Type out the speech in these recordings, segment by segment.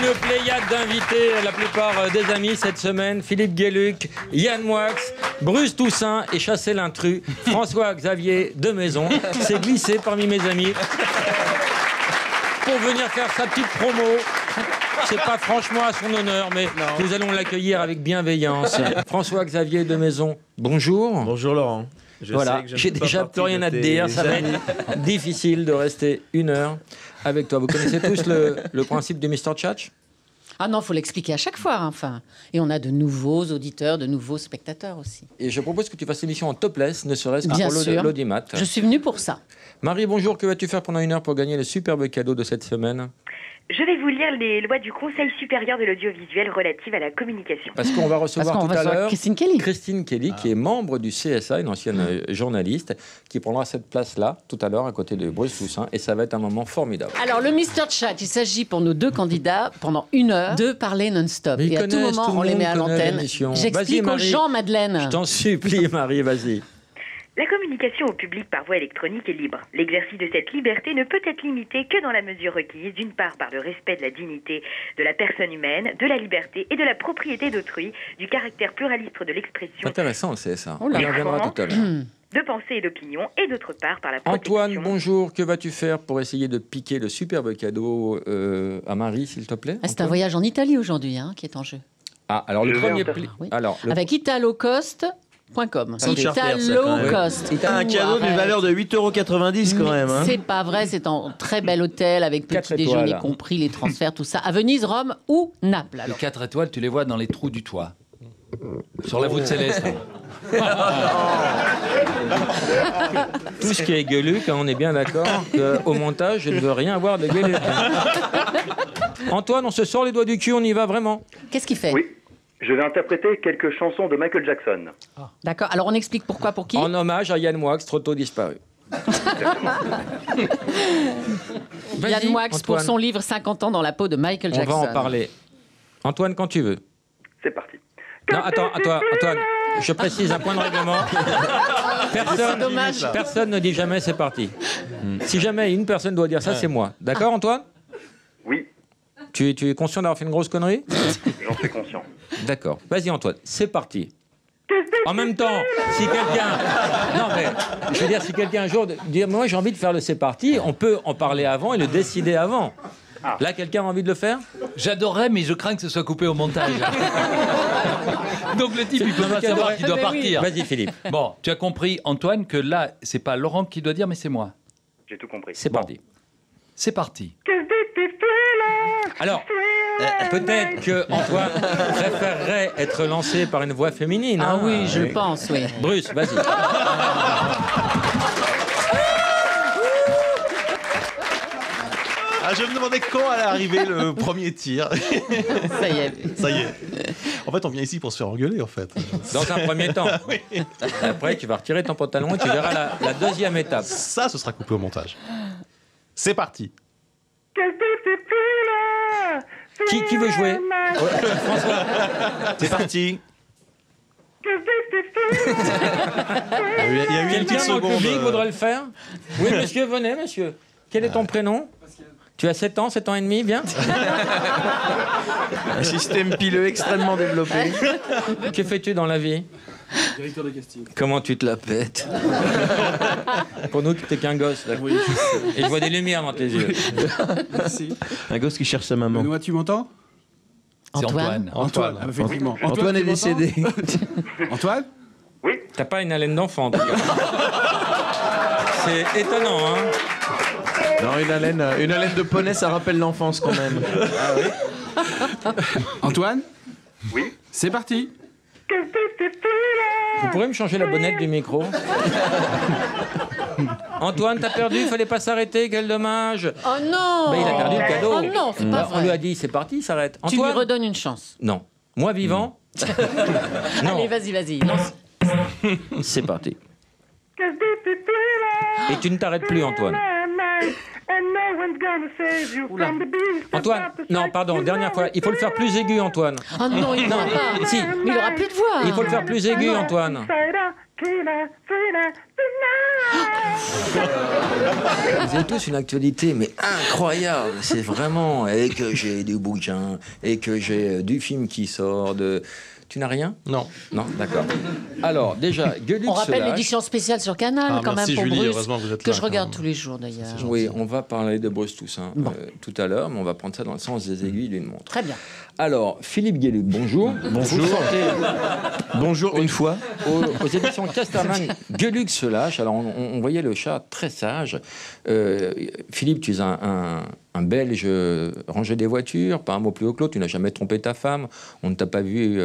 Une pléiade d'invités, la plupart des amis cette semaine. Philippe Gueluc, Yann Moix, Bruce Toussaint et chasser l'intrus. François-Xavier de Maison s'est glissé parmi mes amis pour venir faire sa petite promo. C'est pas franchement à son honneur, mais nous allons l'accueillir avec bienveillance. François-Xavier de Maison, bonjour. Bonjour Laurent. Voilà, j'ai déjà plus rien à te dire, ça va être difficile de rester une heure avec toi. Vous connaissez tous le principe du Mr. Tchatch ? Ah non, il faut l'expliquer à chaque fois, enfin. Et on a de nouveaux auditeurs, de nouveaux spectateurs aussi. Et je propose que tu fasses l'émission en topless, ne serait-ce que Bien pour sûr. l'audimat. Je suis venue pour ça. Marie, bonjour, que vas-tu faire pendant une heure pour gagner le superbe cadeau de cette semaine ? Je vais vous lire les lois du Conseil supérieur de l'audiovisuel relatives à la communication. Parce qu'on va recevoir tout à l'heure Christine Kelly. Christine Kelly, qui est membre du CSA, une ancienne journaliste, qui prendra cette place-là tout à l'heure à côté de Bruce Toussaint, et ça va être un moment formidable. Alors, le Mr. Chat, il s'agit pour nos deux candidats, pendant une heure, de parler non-stop. Mais ils Et à tout connaissent, moment, tout le on les monde met à connaît l'antenne. l'émission. J'explique Vas-y, aux Marie. gens, Madeleine. Je t'en supplie, Marie, vas-y. La communication au public par voie électronique est libre. L'exercice de cette liberté ne peut être limité que dans la mesure requise, d'une part par le respect de la dignité de la personne humaine, de la liberté et de la propriété d'autrui, du caractère pluraliste de l'expression, Intéressant, le CSA. Oh là. On y reviendra tout à l'heure. de pensée et d'opinion, et d'autre part par la protection... Antoine, bonjour. Que vas-tu faire pour essayer de piquer le superbe cadeau à Marie, s'il te plaît ? Ah, c'est un Antoine voyage en Italie aujourd'hui qui est en jeu. Ah, alors le Je vais premier en pli... Oui. Alors, Avec italocost.com. C'est cher faire, ça, quand même. Italocast. Un cadeau d'une valeur de 8,90 € quand même. Hein. C'est pas vrai, c'est en très bel hôtel avec Quatre petit déjeuner étoiles. compris, les transferts, tout ça. À Venise, Rome ou Naples. Les Alors. 4 étoiles, tu les vois dans les trous du toit. Sur la voûte céleste. tout ce qui est Gueluc, on est bien d'accord qu'au montage, je ne veux rien avoir de Gueluc. Antoine, on se sort les doigts du cul, on y va vraiment. Qu'est-ce qu'il fait? Oui, je vais interpréter quelques chansons de Michael Jackson. D'accord, alors on explique pourquoi, pour qui? En hommage à Yann Moix, trop tôt disparu. Yann Moix pour Antoine. son livre 50 ans dans la peau de Michael On Jackson. va en parler. Antoine, quand tu veux. C'est parti. Non, attends, Antoine, je précise un point de règlement. dommage. Personne ne dit jamais c'est parti. Si jamais une personne doit dire ça, c'est moi. D'accord, Antoine? Oui, Tu es conscient d'avoir fait une grosse connerie? j'en suis conscient. D'accord. Vas-y, Antoine, c'est parti. En même temps, si quelqu'un... Non, mais je veux dire, si quelqu'un un jour dit « Moi, j'ai envie de faire le c'est parti », on peut en parler avant et le décider avant. Là, quelqu'un a envie de le faire? J'adorerais, mais je crains que ce soit coupé au montage. Donc le type, il peut pas savoir qu'il doit partir. Vas-y, Philippe. Bon, tu as compris, Antoine, que là, c'est pas Laurent qui doit dire, mais c'est moi. J'ai tout compris. C'est parti. C'est parti. Alors, peut-être que Antoine préférerait être lancé par une voix féminine. Ah hein. oui, je le pense, oui. Bruce, vas-y. Ah, je me demandais quand allait arriver le premier tir. Ça y est. Ça y est. En fait, on vient ici pour se faire engueuler, en fait. Dans un premier temps. Après, tu vas retirer ton pantalon et tu verras la deuxième étape. Ça, ce sera coupé au montage. C'est parti. Qui veut jouer? François. C'est parti. Il y a eu une Quelqu'un petite dans le seconde. public voudrait le faire? Oui, monsieur, venez, monsieur. Quel est ton prénom? Tu as 7 ans et demi, bien? Un système pileux extrêmement développé. Que fais-tu dans la vie? Directeur de casting. Comment tu te la pètes? Pour nous, t'es qu'un gosse, là. Oui, je sais. Et je vois des lumières dans tes yeux. Merci. Un gosse qui cherche sa maman. Benoît, tu m'entends? C'est Antoine. Antoine, effectivement. Antoine est tu m'entends décédé. Antoine? T'as pas une haleine d'enfant, en tout cas. C'est étonnant, hein? Non, une haleine de poney, ça rappelle l'enfance quand même. Ah oui? Antoine? Oui, C'est parti. Vous pourrez me changer la bonnette du micro? Antoine, t'as perdu, il fallait pas s'arrêter, quel dommage! Oh non! Bah, il a perdu le cadeau. Oh non, c'est pas Bah, on lui a vrai. dit, c'est parti, il s'arrête. Tu lui Antoine? redonnes une chance. Non. Moi vivant? Non. Allez, vas-y. Lance. C'est parti. Et tu ne t'arrêtes plus, Antoine. Oula. Antoine, non, pardon, dernière fois. Il faut le faire plus aigu, Antoine. Oh non, il n'aura pas. Si. Mais il aura plus de voix. Il faut le faire plus aigu, Antoine. Vous avez tous une actualité, mais incroyable. C'est vraiment. Et que j'ai du bouquin, et que j'ai du film qui sort, de. Tu n'as rien ? Non. Non, d'accord. Alors, déjà, Gueuluc On rappelle se lâche. l'édition spéciale sur Canal, quand merci, même, pour Julie, Bruce, heureusement que vous êtes que là, je quand regarde même. tous les jours, d'ailleurs. Oui, on va parler de Bruce Toussaint tout à l'heure, mais on va prendre ça dans le sens des aiguilles d'une montre. Très bien. Alors, Philippe Gueluc, bonjour. Bonjour. Bonjour une fois. Aux éditions Casterman, Gueuluc se lâche. Alors, on voyait le chat très sage. Philippe, tu es un Belge rangé des voitures, pas un mot plus haut que l'autre. Tu n'as jamais trompé ta femme. On ne t'a pas vu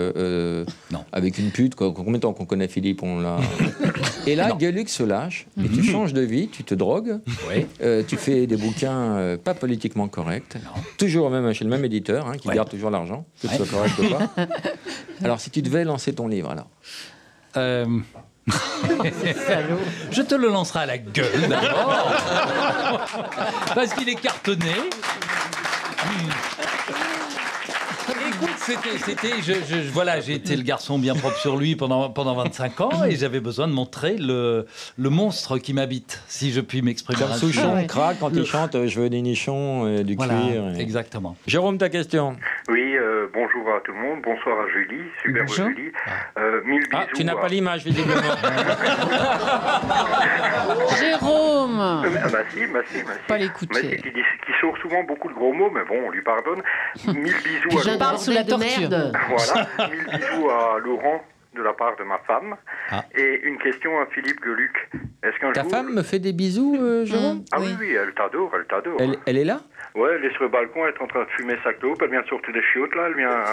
Non. avec une pute. Combien de temps qu'on connaît Philippe, on l'a... Et là, Gueuluc se lâche et tu changes de vie, tu te drogues. Oui. Tu fais des bouquins pas politiquement corrects. Toujours même chez le même éditeur, qui garde toujours l'argent, que ce soit correct ou pas. Alors, si tu devais lancer ton livre, alors Je te le lancerai à la gueule d'abord. Parce qu'il est cartonné. Écoute, voilà, j'ai été le garçon bien propre sur lui pendant 25 ans et j'avais besoin de montrer le monstre qui m'habite, si je puis m'exprimer Comme ainsi. Souchon craque quand il chante Je veux des nichons, du Voilà, cuir. exactement. Jérôme, ta question. Oui, bonjour à tout le monde. Bonsoir à Julie. Superbe Bonjour. Julie. Mille bisous. Ah, tu n'as pas l'image, visiblement. Jérôme Bah si. Pas l'écouter. Mais qui sort souvent beaucoup de gros mots, mais bon, on lui pardonne. 1000 bisous à Je Laurent. parle sous la Bordel de torture. merde. Voilà, 1000 bisous à Laurent de la part de ma femme. Ah. Et une question à Philippe Gueluc. Est-ce qu'un Ta jour... femme me fait des bisous, Jérôme Ah Oui. oui, elle t'adore. Elle est là? Ouais, elle est sur le balcon, elle est en train de fumer sa clope, elle vient de sortir des chiottes là, elle vient...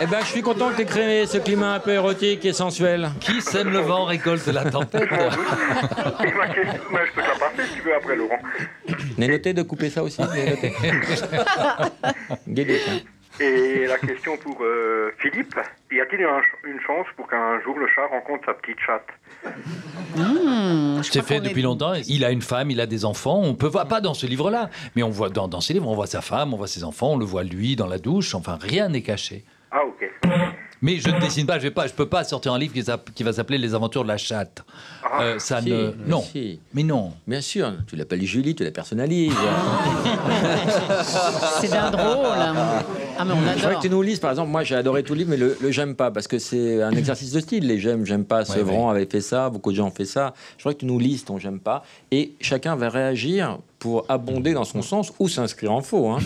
Eh ben, je suis content que tu aies créé ce climat un peu érotique et sensuel. Qui sème le vent récolte la tempête. Et ma question, mais je peux te la passer si tu veux après, Laurent. N'ai noté de couper ça aussi. N'ai noté. Guédé, hein. Et la question pour Philippe, y a-t-il une chance pour qu'un jour le chat rencontre sa petite chatte? C'est fait depuis longtemps. Il a une femme, il a des enfants. On peut voir, pas dans ce livre-là, mais on voit dans ces livres, on voit sa femme, on voit ses enfants, on le voit lui dans la douche. Enfin, rien n'est caché. Ah, ok. Mais je ne dessine pas, je peux pas sortir un livre qui va s'appeler Les Aventures de la chatte. Ça Si, ne, non. si. Mais non. Bien sûr, tu l'appelles Julie, tu la personnalises. C'est d'un drôle. Ah, mais on Je voudrais adore. que tu nous lises, par exemple, moi j'ai adoré tout le livre, mais le j'aime pas, parce que c'est un exercice de style. Les j'aime pas, Sevran avait fait ça, beaucoup de gens ont fait ça. Je voudrais que tu nous lises ton j'aime pas, et chacun va réagir pour abonder dans son sens ou s'inscrire en faux. Hein.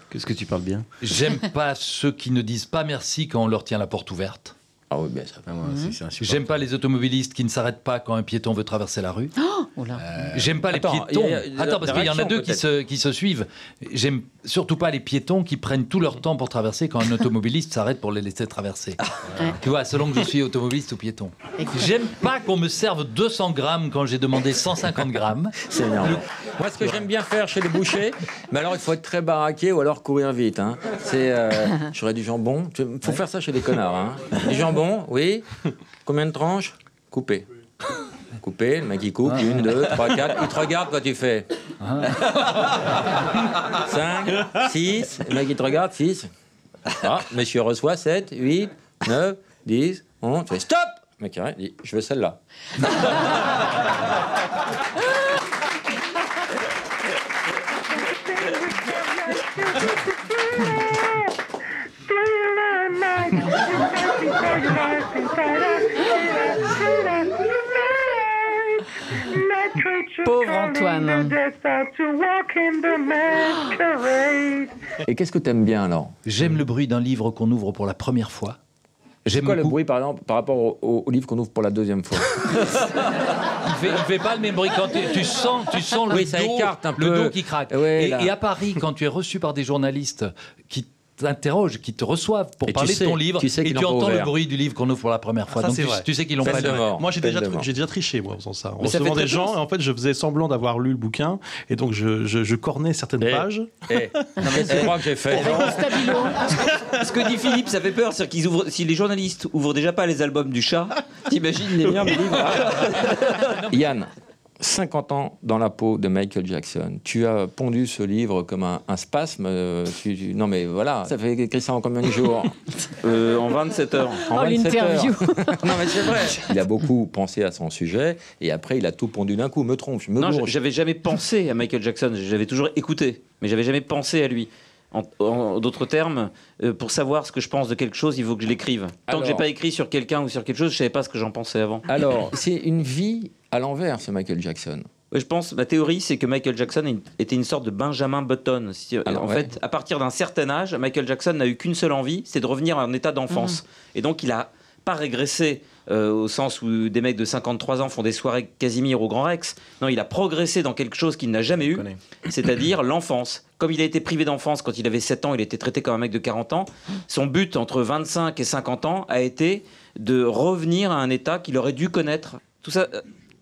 Qu'est-ce que tu parles bien? J'aime pas ceux qui ne disent pas merci quand on leur tient la porte ouverte. Ah oui, bien ça. Ah, moi, c'est insupportable. J'aime pas les automobilistes qui ne s'arrêtent pas quand un piéton veut traverser la rue. Oh là. J'aime pas Attends, les piétons. il y a Attends, parce des qu'il y en a deux réactions, qui se suivent. J'aime surtout pas les piétons qui prennent tout leur temps pour traverser quand un automobiliste s'arrête pour les laisser traverser. Ouais. Tu vois, selon que je suis automobiliste ou piéton. J'aime pas qu'on me serve 200 grammes quand j'ai demandé 150 grammes. C'est énorme. Moi, ce que j'aime bien faire chez les bouchers, mais alors il faut être très baraqué ou alors courir vite. Hein. C'est, j'aurais du jambon. Il faut faire ça chez les connards. Hein. Du jambon, oui. Combien de tranches? Coupé. Coupé, le mec il coupe, 1, 2, 3, 4. Il te regarde quand tu fais. 5, 6. Le mec il te regarde, 6. Ah, monsieur reçoit 7, 8, 9, 10, 11. Tu fais stop! Le mec il dit, je veux celle-là. Pauvre Antoine. Et qu'est-ce que t'aimes bien alors? J'aime le bruit d'un livre qu'on ouvre pour la première fois. C'est quoi le bruit par exemple par rapport au livre qu'on ouvre pour la deuxième fois? Il fait pas le même bruit quand tu sens le Oui, ça dos, écarte un le peu. dos qui craque. Ouais, là. Et à Paris, quand tu es reçu par des journalistes qui t'interrogent, qui te reçoivent pour Et tu parler sais- de ton livre, tu sais et qu'ils tu l'ont pas entends le ouvert. bruit du livre qu'on ouvre pour la première fois. ça, Donc c'est vrai. tu sais qu'ils l'ont Peine pas de lu. mort. Moi, j'ai Peine de mort. déjà triché, moi, en faisant ça. En Mais ça recevant fait des très gens, bien. et en fait, je faisais semblant d'avoir lu le bouquin, et donc je cornais certaines pages. Qu'est-ce que tu crois que j'ai fait? Ce que dit Philippe, ça fait peur. C'est-à-dire qu'ils ouvrent, si les journalistes ouvrent déjà pas les albums du chat, t'imagines les miens, mes livres. Yann, 50 ans dans la peau de Michael Jackson. Tu as pondu ce livre comme un spasme. Non mais voilà, ça fait écrit ça en combien de jours? En 27 heures. En 27 l'interview. heures. Non mais c'est vrai. Il a beaucoup pensé à son sujet et après il a tout pondu d'un coup. Me trompe, je me Non, gourre. j'avais jamais pensé à Michael Jackson. J'avais toujours écouté, mais j'avais jamais pensé à lui. En d'autres termes, pour savoir ce que je pense de quelque chose, il faut que je l'écrive. Tant que j'ai pas écrit sur quelqu'un ou sur quelque chose, je savais pas ce que j'en pensais avant. Alors, c'est une vie à l'envers, ce Michael Jackson. Ouais, je pense, ma théorie, c'est que Michael Jackson était une sorte de Benjamin Button. Alors, en fait, à partir d'un certain âge, Michael Jackson n'a eu qu'une seule envie, c'est de revenir en état d'enfance. Et donc, il a pas régressé au sens où des mecs de 53 ans font des soirées Casimir au Grand Rex. Non, il a progressé dans quelque chose qu'il n'a jamais eu, c'est-à-dire l'enfance. Comme il a été privé d'enfance quand il avait 7 ans, il était traité comme un mec de 40 ans. Son but entre 25 et 50 ans a été de revenir à un état qu'il aurait dû connaître. Tout ça,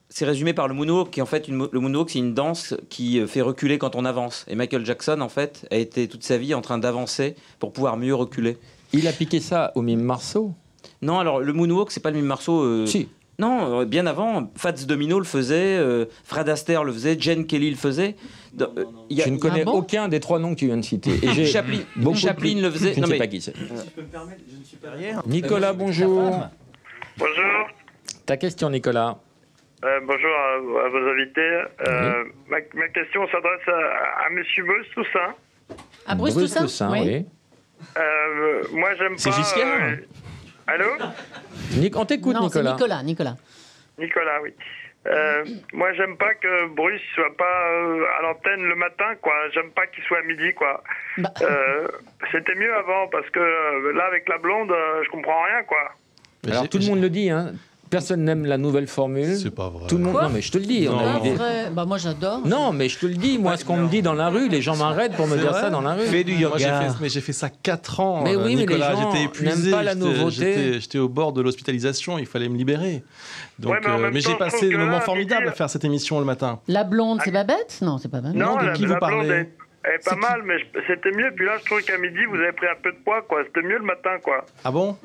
c'est résumé par le moonwalk, qui en fait, le moonwalk, c'est une danse qui fait reculer quand on avance. Et Michael Jackson, en fait, a été toute sa vie en train d'avancer pour pouvoir mieux reculer. Il a piqué ça au mime Marceau. Non, alors le moonwalk, c'est pas le mime Marceau. Si. Non, bien avant, Fats Domino le faisait, Fred Astaire le faisait, Gene Kelly le faisait. Je ne connais aucun des 3 noms que tu viens de citer. Et Chaplin le faisait. Je ne sais pas qui c'est. Si je peux me permettre, je ne suis pas hier. Nicolas, bonjour. Bonjour. Ta question, Nicolas. Bonjour à vos invités. Ma question s'adresse à Monsieur Bruce Toussaint. À Bruce Toussaint, oui. Moi, j'aime pas... C'est Giscard Allô? On t'écoute, non, Nicolas. C'est Nicolas. Nicolas, oui. Moi, j'aime pas que Bruce soit pas à l'antenne le matin, quoi. J'aime pas qu'il soit à midi, quoi. Bah. C'était mieux avant, parce que là, avec la blonde, je comprends rien, quoi. Alors, tout le monde le dit, hein. Personne n'aime la nouvelle formule. C'est pas vrai. Tout le monde. Non, mais je te le dis. On a eu des... Bah, moi, j'adore. Non, mais je te le dis. Moi, ce qu'on me dit dans la rue, les gens m'arrêtent pour me dire ça dans la rue. Fais du yoga. Mais j'ai fait ça 4 ans. Mais oui, Nicolas, mais les gens j'étais épuisé. n'aiment pas la nouveauté. J'étais au bord de l'hospitalisation. Il fallait me libérer. Donc, Ouais, mais en même mais temps, j'ai je passé trouve des que moments là, formidables Midi- à faire cette émission le matin. La blonde, c'est Babette? Non, c'est pas Babette. Non, de qui vous la blonde parlez elle est pas mal, mais c'était mieux. Puis là, je trouve qu'à midi, vous avez pris un peu de poids, quoi. C'était mieux le matin, quoi. Ah bon?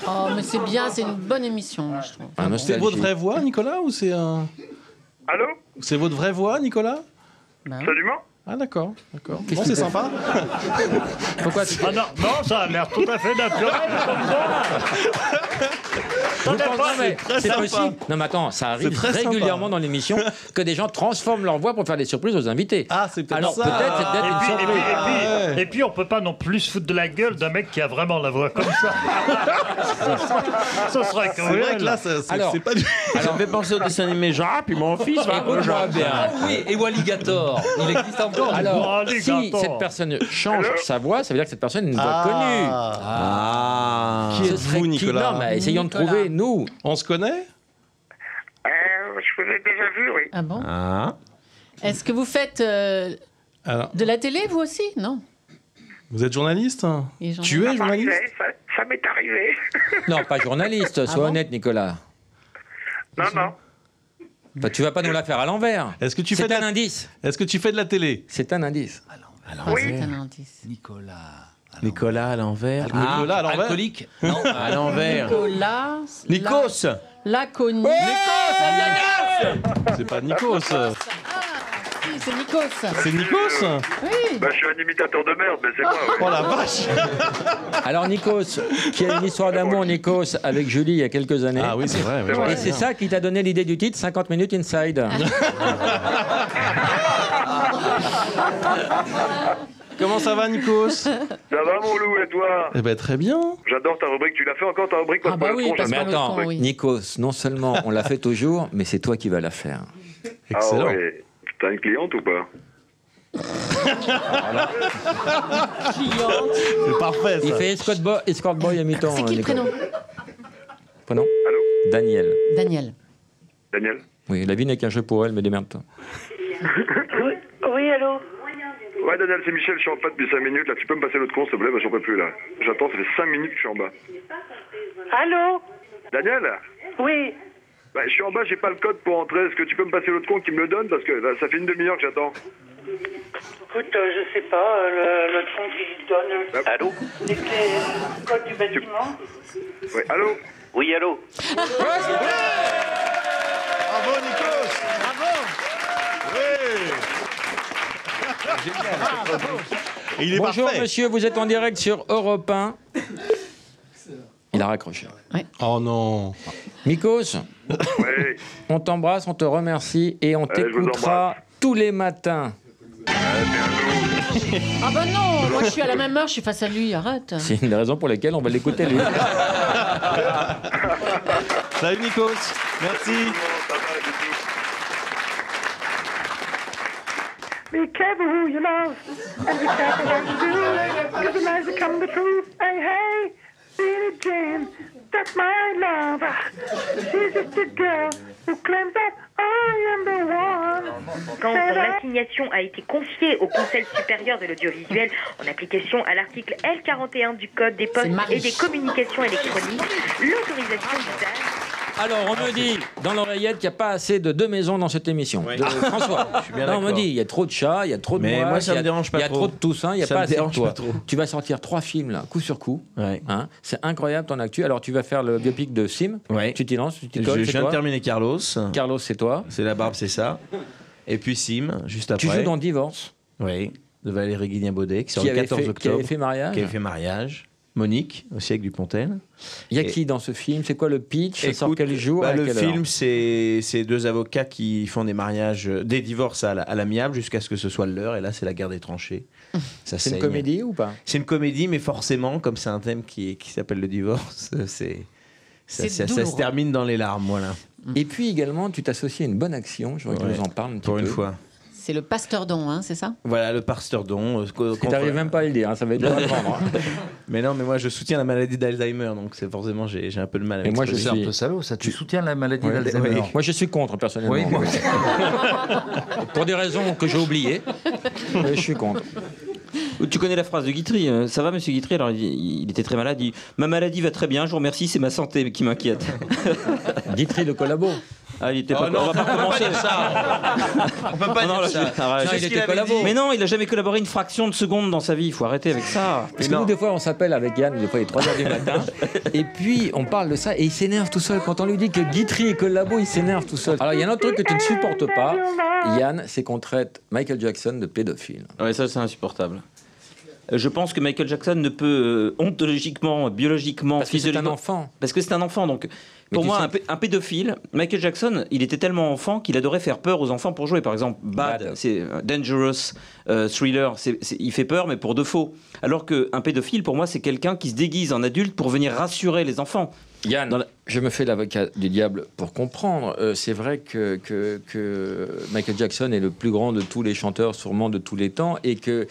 Oh, mais c'est bien, c'est une bonne émission, moi, je trouve. C'est votre vraie voix, Nicolas, ou c'est un... Allô? C'est votre vraie voix, Nicolas? Bah, oui. Absolument. Ah d'accord. Bon, c'est sympa. Pourquoi tu... Ah non, ça a l'air tout à fait naturel comme ça. Non, mais c'est sympa. possible. Non, mais attends, ça arrive très régulièrement sympa. dans l'émission que des gens transforment leur voix pour faire des surprises aux invités. Ah, c'est peut-être Alors ça. peut-être c'est peut-être une surprise. Et puis, on peut pas non plus se foutre de la gueule d'un mec qui a vraiment la voix comme ça. Ce serait C'est vrai cruel. que là, Alors- c'est pas du... Ça me fait penser au dessin animé Jean, puis mon fils va appeler Écoute-moi Jean. bien. Ah oui, et Walligator, il existe encore. Alors, Oh, les si gâteaux. cette personne change sa voix, ça veut dire que cette personne est une voix connue. Ah. Qui Ce serait êtes-vous, qui? Nicolas? Non, mais essayons Nicolas. de trouver, nous. On se connaît? Je vous ai déjà vu, oui. Ah bon? Ah. Est-ce que vous faites Alors, de la télé, vous aussi? Non. vous êtes journaliste? Et Tu es journaliste? Ça m'est arrivé. Non, pas journaliste, sois bon honnête, Nicolas. Non, non. Bah, tu vas pas nous la faire à l'envers. Est-ce que tu fais C'est de un la... indice. Est-ce que tu fais de la télé? C'est un indice. Ah, c'est un indice. Nicolas à l'envers. Nicolas à l'envers? Alcoolique? Non. À l'envers. Nicolas. Nikos. Laconie. C'est pas Nikos. Si, c'est Nikos. C'est Nikos? Oui. Bah, je suis un imitateur de merde, mais c'est moi, ouais. Oh la vache! Alors, Nikos, qui a une histoire d'amour, Nikos, avec Julie il y a quelques années. Ah oui, c'est vrai. oui. Et c'est ça qui t'a donné l'idée du titre 50 minutes inside. Comment ça va, Nikos? Ça va, mon loup, et toi? Eh ben très bien. J'adore ta rubrique. Tu l'as fait encore, ta rubrique? Ah bah oui, parce Mais que attends, l'autre, oui. Nikos, non seulement on l'a fait toujours, mais c'est toi qui vas la faire. Excellent. Ah ouais. T'as une cliente ou pas? Cliente. C'est parfait ça. Il fait escort boy à mi-temps. C'est qui le Nicolas. prénom? Prénom Allô? Daniel. Daniel. Daniel? Oui, la vie n'est qu'un jeu pour elle, mais démerde-toi. Oui, allô? Ouais, Daniel, c'est Michel, je suis en bas depuis 5 minutes. Là, tu peux me passer l'autre con, s'il te plaît? Bah, j'en peux plus, là. J'attends, ça fait 5 minutes que je suis en bas. Allô? Daniel? Oui. Bah, je suis en bas, j'ai pas le code pour entrer. Est-ce que tu peux me passer l'autre con qui me le donne? Parce que là, ça fait une demi-heure que j'attends. Écoute, je sais pas, le tronc qui donne. Allô? Les clés, le code du bâtiment. Ouais, allô? Oui, allô? Bravo, Nikos. Bravo. Et il est Bonjour parfait. monsieur, vous êtes en direct sur Europe 1. Il a raccroché. Oh non. Mikos, on t'embrasse, on te remercie et on je vous t'écoutera tous les matins. Ah bah non, moi je suis à la même heure, je suis face à lui, arrête. C'est une des raisons pour lesquelles on va l'écouter lui. Salut Nikos. Merci. Be careful who you love, and be careful what you do, cause the lies become the truth. Hey, hey, Billie Jean, that's my love. She's just a girl who claims that I am the one. Quand l'assignation a été confiée au Conseil supérieur de l'audiovisuel en application à l'article L41 du Code des postes et des communications électroniques, l'autorisation d'usage... Alors, on me dit dans l'oreillette qu'il n'y a pas assez de deux maisons dans cette émission. De François. Je suis bien Non, on me d'accord. dit il y a trop de chats, il y a trop de Mais mois, moi, ça il y a- me dérange pas il y a trop. trop de Toussaint, il n'y a Ça pas me assez de dérange toi. pas trop. Tu vas sortir 3 films là, coup sur coup. Ouais. Hein, c'est incroyable ton actu. Alors, tu vas faire le biopic de Sim. Ouais. Tu t'y lances, tu t'y Je colles, c'est viens de toi terminer Carlos. Carlos, c'est toi. C'est la barbe, c'est ça. Et puis Sim, juste après. Tu joues dans Divorce. Oui, de Valérie Guignan-Baudet, qui sort Qui le avait 14 fait- qui octobre. avait fait Mariage. Qui avait fait Mariage. Monique, aussi avec Dupontel. Il y a Et- qui dans ce film? C'est quoi le pitch? Ça sort Écoute, quel jour? bah, à le quelle heure film, c'est deux avocats qui font des mariages, des divorces à l'amiable jusqu'à ce que ce soit l'heure. Et là, c'est la guerre des tranchées. Ça C'est une saigne. comédie ou pas? C'est une comédie, mais forcément, comme c'est un thème qui s'appelle le divorce, ça se douloureux. termine dans les larmes, voilà. Et puis également, tu t'associes à une bonne action. Je vois que tu Ouais. nous en parles un petit Pour peu. une fois. C'est le pasteur Don, hein, c'est ça? Voilà, le pasteur don. Tu n'arrives même pas à le dire, hein, ça va être dur à prendre. hein. Mais non, mais moi, je soutiens la maladie d'Alzheimer, donc c'est forcément, j'ai un peu de mal avec Et moi, ce je que C'est suis- un peu salaud, ça. Tu soutiens la maladie Ouais, d'Alzheimer. oui. Moi, je suis contre, personnellement. Oui, moi aussi. Pour des raisons que j'ai oubliées. Mais je suis contre. Tu connais la phrase de Guitry, ça va monsieur Guitry? Alors il était très malade, il dit « Ma maladie va très bien, je vous remercie, c'est ma santé qui m'inquiète. » Guitry le collabo. Ah, il était Oh pas... non, on va pas commencer. On peut pas Non, dire là, ça. arrête. Non, il était collabo. Mais non, il a jamais collaboré une fraction de seconde dans sa vie, il faut arrêter avec ça. Parce que nous, des fois, on s'appelle avec Yann, des fois, il est 3h du matin, et puis on parle de ça, et il s'énerve tout seul. Quand on lui dit que Guitry est collabo, il s'énerve tout seul. Alors, il y a un autre truc que tu ne supportes pas, Yann, c'est qu'on traite Michael Jackson de pédophile. Ouais, ça c'est insupportable. Je pense que Michael Jackson ne peut ontologiquement, biologiquement, Parce que c'est un physiologiquement... enfant. Parce que c'est un enfant, donc... Mais Pour tu moi, sais- un pédophile, Michael Jackson, il était tellement enfant qu'il adorait faire peur aux enfants pour jouer. Par exemple, Bad, Bad. c'est Dangerous, Thriller, il fait peur, mais pour de faux. Alors qu'un pédophile, pour moi, c'est quelqu'un qui se déguise en adulte pour venir rassurer les enfants. Yann, je me fais l'avocat du diable pour comprendre. C'est vrai que Michael Jackson est le plus grand de tous les chanteurs, sûrement de tous les temps, et que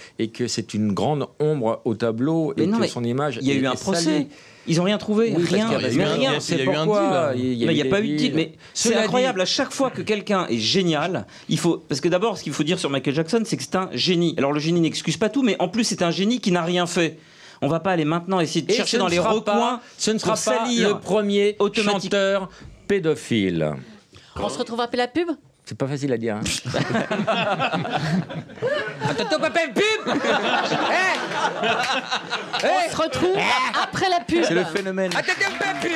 c'est une grande ombre au tableau, Mais et non, que mais son image il y a eu un est procès. salie. Ils n'ont rien trouvé, Oui, rien, parce qu'il y mais a- rien. C'est il y a eu un pourquoi deal. Mais il n'y a pas eu de deal. Mais c'est Cela incroyable, dit- à chaque fois que quelqu'un est génial, il faut. Parce que d'abord, ce qu'il faut dire sur Michael Jackson, c'est que c'est un génie. Alors le génie n'excuse pas tout, mais en plus, c'est un génie qui n'a rien fait. On va pas aller maintenant essayer de Et chercher ce dans ne les sera recoins. ce ne sera pour pas salir le premier automatique- chanteur pédophile. On se retrouve après la pub? C'est pas facile à dire. Hein. Attends, papa, pub. On se retrouve après la pub. C'est le phénomène. Attends, papa, pub.